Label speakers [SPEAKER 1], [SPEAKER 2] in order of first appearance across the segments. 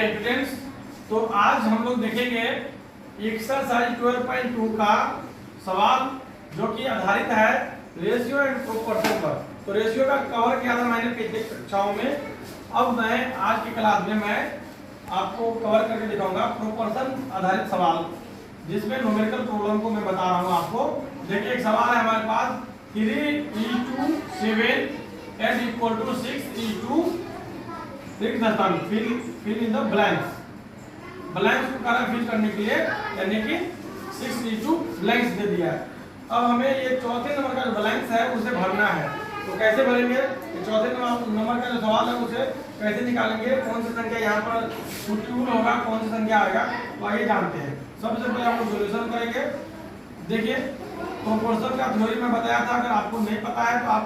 [SPEAKER 1] Students, तो आज हम लोग देखेंगे एक्सरसाइज 12.2 का सवाल जो कि आधारित है रेशियो एंड प्रोपोर्शन पर। तो रेशियो का कवर किया था मैंने पिछली कक्षाओं में। अब मैं आज की क्लास में मैं आपको कवर करके दिखाऊंगा प्रोपोर्शन आधारित सवाल, जिसमें न्यूमेरिकल प्रॉब्लम को मैं बता रहा हूँ आपको। देखिए एक सवाल है हमारे पास 3e2 7 and equal to 6e2 fill in the blanks. Blanks को कारण फिल करने के लिए यानी कि 6e2 ब्लैंक्स दे दिया है। अब हमें ये चौथे नंबर का जो ब्लैंक्स है उसे भरना है। तो कैसे भरेंगे? चौथे नंबर का जो सवाल है उसे कैसे निकालेंगे, कौन सी संख्या यहाँ पर सुटेबल होगा, कौन सी संख्या आएगा, तो आइए जानते हैं। सबसे पहले हम लोग सॉल्यूशन करेंगे। देखिए प्रोपोर्शन का थ्योरी में बताया था, अगर आपको नहीं पता है तो आप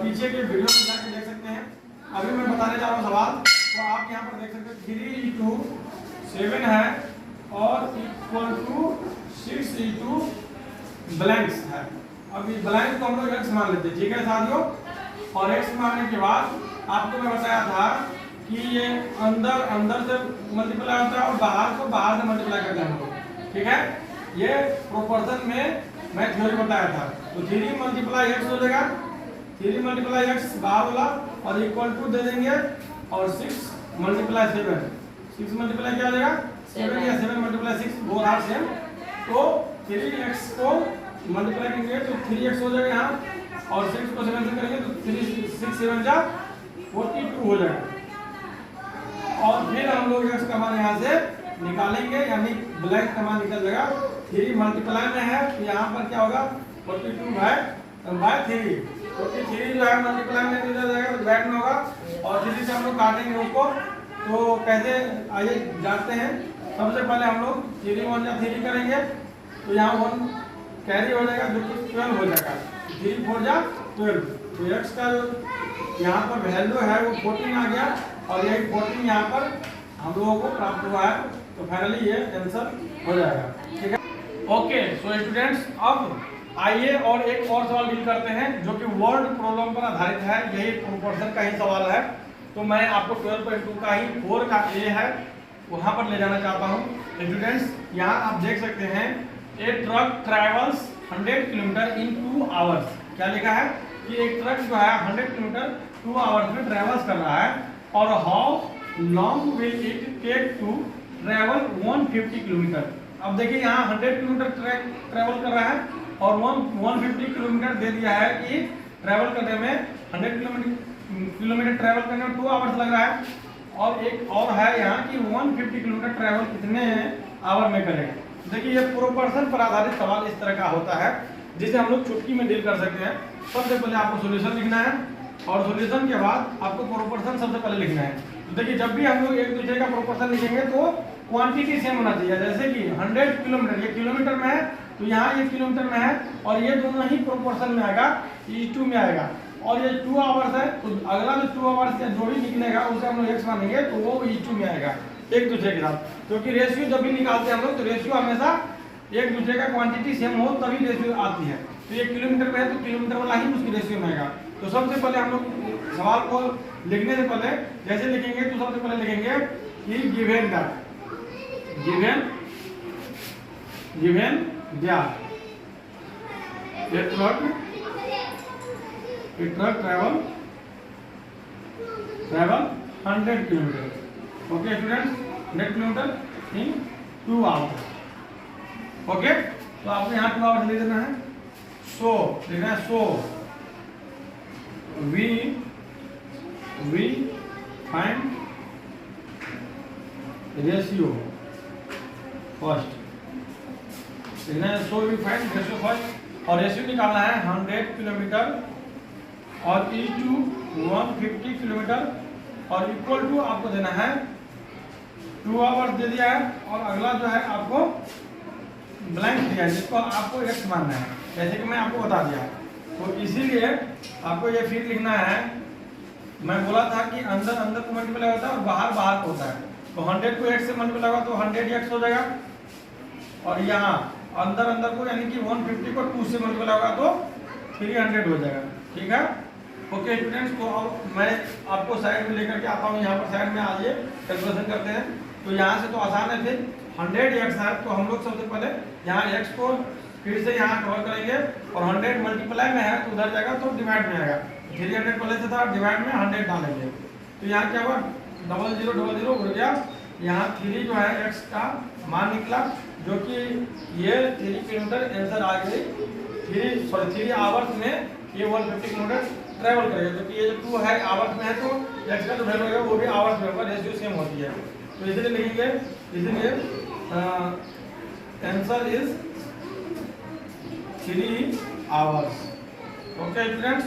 [SPEAKER 1] पीछे के वीडियो में जाकर देख सकते हैं। अभी मैं बताने जा रहा हूँ सवाल, तो आप यहाँ पर देख सकते हैं 3e2 7 है और इक्वल टू 6e2 ब्लैंक्स है। अब इस ब्लैंक को हम लोग x मान लेते हैं, ठीक है साथियों। और x मानने के बाद आपको मैं बताया था कि ये अंदर से मल्टीप्लाई होता है और बाहर को बाहर से मल्टीप्लाई करते हैं हम लोग, ठीक है। ये प्रोपोर्शन में मैं थ्योरी बताया था। तो 3 मल्टीप्लाई x हो जाएगा, 3 मल्टीप्लाई x बाहर वाला और इक्वल टू दे देंगे और 6 मल्टीप्लाई 7, 6 मल्टीप्लाई क्या हो जाएगा 7 या 7 मल्टीप्लाई 6 बोथ आर सेम। तो 3x को मल्टीप्लाई करेंगे तो 3x हो जाएगा यहाँ और 6 को 7 से करेंगे तो 3 6 7 जा 42 हो जाएगा। और फिर हम लोग x का मान यहाँ से निकालेंगे, यानी ब्लैंक का मान निकल जाएगा। 3 मल्टीप्लाई में है तो यहाँ पर क्या होगा 42 बाय 3, क्योंकि 3 जो है मल्टीप्लाई में इधर जाएगा तो डिवाइड में होगा और 3 से हम लोग काटेंगे उसको। तो कैसे आइए जानते हैं। सबसे पहले हम लोग 3 1 या 3 करेंगे तो यहाँ 1 कैरी हो जाएगा जो कि 12 हो जाएगा। 3 4 जा 12। तो x का जो यहाँ पर वैल्यू है वो 14 आ गया और ये 14 यहाँ पर हम लोगों को प्राप्त हुआ है। तो फाइनली ये आंसर हो जाएगा, ठीक है। ओके सो स्टूडेंट्स, अब आइए और एक और सवाल डील करते हैं जो कि वर्ड प्रॉब्लम पर आधारित है। यही प्रोपोर्शन का ही सवाल है। तो मैं आपको 12.2 का ही 4 का ए है वहां पर ले जाना चाहता हूं। स्टूडेंट्स यहाँ आप देख सकते हैं a truck travels 100 kilometre in 2 hours. क्या लिखा है कि एक ट्रक जो है 100 किलोमीटर 2 आवर्स में ट्रैवल्स कर रहा है। और how long will it take to travel 150 kilometre. अब देखिए यहाँ 100 किलोमीटर ट्रैवल कर रहा है और 150 किलोमीटर दे दिया है कि ट्रैवल करने में 100 किलोमीटर ट्रैवल करने में 2 आवर्स लग रहा है। और एक और है यहाँ कि 150 किलोमीटर ट्रैवल कितने आवर में करेगा। देखिए ये प्रोपोर्शन पर आधारित सवाल इस तरह का होता है जिसे हम लोग चुटकी में डील कर सकते हैं। सबसे पहले आपको सॉल्यूशन लिखना है और सॉल्यूशन के बाद आपको प्रोपोर्शन सबसे पहले लिखना है। तो देखिए जब भी हम लोग एक दूसरे का प्रोपोर्शन लिखेंगे तो क्वांटिटी सेम होना चाहिए। जैसे कि 100 किलोमीटर ये किलोमीटर में है तो यहाँ ये किलोमीटर में है और ये दोनों ही प्रोपोर्शन में आएगा, E2 में आएगा। और ये 2 आवर्स है तो अगला जो 2 आवर्स या जो भी निकलेगा उसे हम लोग x मानेंगे तो वो E2 में आएगा एक दूसरे के साथ। क्योंकि रेशियो जब भी निकालते हैं हम लोग तो रेशियो हमेशा एक दूसरे का क्वांटिटी सेम हो तभी रेशियो आती है। तो ये किलोमीटर में है तो किलोमीटर वाला ही उसकी रेशियो में आएगा। तो सबसे पहले हम लोग सवाल को लिखने से पहले जैसे लिखेंगे तो सबसे पहले लिखेंगे कि गिवन दैट ये truck travel 100 kilometre. Okay students, 100 kilometre in 2 hours. Okay तो आपको यहाँ 2 आवर्स ले देना है। सो लिखना है so we find ratio first. लिखना है so we find ratio first और रेशियो निकालना है 100 किलोमीटर और E2 150 किलोमीटर और इक्वल टू आपको देना है 2 आवर्स दे दिया है और अगला जो है आपको ब्लैंक दिया है जिसको आपको x मानना है, जैसे कि मैं आपको बता दिया। तो इसीलिए आपको ये फिर लिखना है। मैं बोला था कि अंदर को मल्टीप्लाई होता है और बाहर को होता है। तो 100 को x से मल्टीप्लाई होगा तो 100x हो जाएगा और यहाँ अंदर को यानी कि 150 को 2 से मल्टीप्लाई होगा तो 300 हो जाएगा, ठीक है। ओके स्टूडेंट्स, तो अब मैं आपको साइड में लेकर के आता हूँ, यहाँ पर साइड में आइए कैलकुलेशन करते हैं। तो यहाँ से तो आसान है, फिर 100x है तो हम लोग सबसे पहले यहाँ x को फिर से यहाँ कवर करेंगे, और 100 मल्टीप्लाई में है तो उधर जाएगा तो डिवाइड में आएगा। 300 पहले से था, डिवाइड में 100 डालेंगे तो यहाँ क्या हुआ 0000 उड़ गया। यहाँ 3 जो है x का मान निकला, जो कि ये 3 किलोमीटर आंसर आ गई। 3 आवर्स में ये 150 किलोमीटर ट्रैवल करेगा, जो कि ये जो 2 है आवर्स में है तो x का जो वैल्यू होगा वो भी आवर्स में होगा, रेशियो सेम होती है। तो इसलिए लिखेंगे, इसलिए answer is 3 hours. Okay students,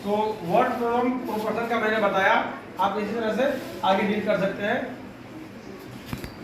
[SPEAKER 1] तो वर्ड प्रॉब्लम प्रोपोर्शन का मैंने बताया, आप इसी तरह से आगे डील कर सकते हैं।